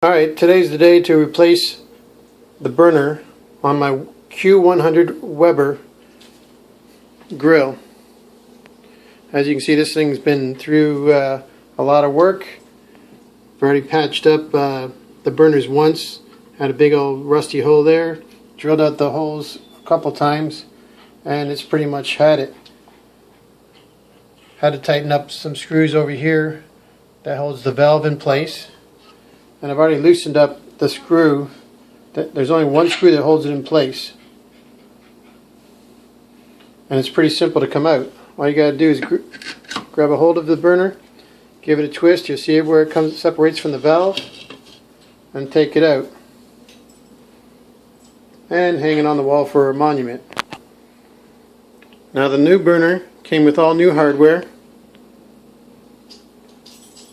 Alright, today's the day to replace the burner on my Q100 Weber grill. As you can see, this thing's been through a lot of work. I've already patched up the burners once, had a big old rusty hole there, drilled out the holes a couple times, and it's pretty much had it. Had to tighten up some screws over here that holds the valve in place. And I've already loosened up the screw. There's only one screw that holds it in place. And it's pretty simple to come out. All you got to do is grab a hold of the burner, give it a twist. You'll see it where it separates from the valve, and take it out. And hang it on the wall for a monument. Now the new burner came with all new hardware.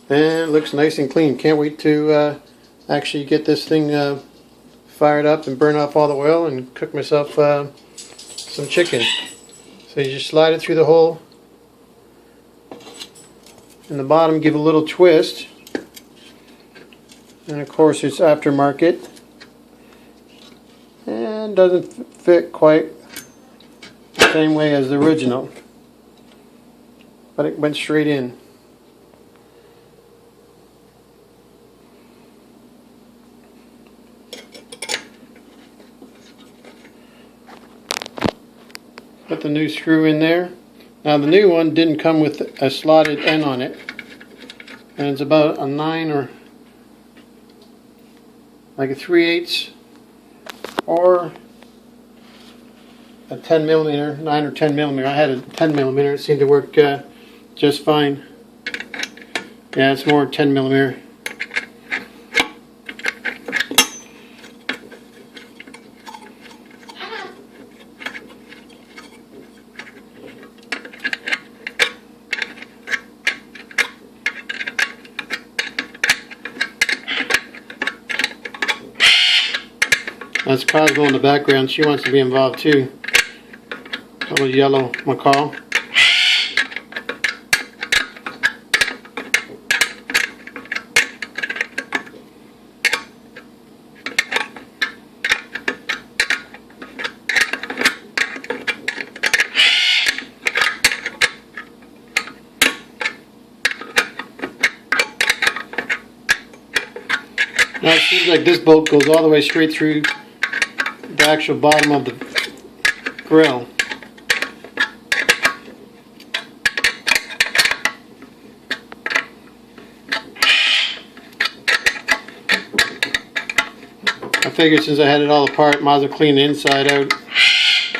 And it looks nice and clean. Can't wait to actually get this thing fired up and burn off all the oil and cook myself some chicken. So you just slide it through the hole in the bottom, give it a little twist, and of course it's aftermarket and doesn't fit quite the same way as the original, but it went straight in. Put the new screw in there. Now the new one didn't come with a slotted end on it, and it's about a 9 or like a 3/8 or a 10 millimeter, 9 or 10 millimeter. I had a 10 millimeter. It seemed to work just fine. Yeah, it's more 10 millimeter. That's Cosmo in the background. She wants to be involved too. Little yellow macaw. Now it seems like this bolt goes all the way straight through the actual bottom of the grill. I figured since I had it all apart, might as well clean the inside out,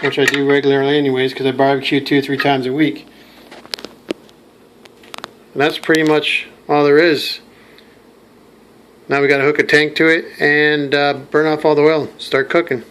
which I do regularly anyways because I barbecue 2-3 times a week. And that's pretty much all there is. Now we got to hook a tank to it and burn off all the oil, start cooking.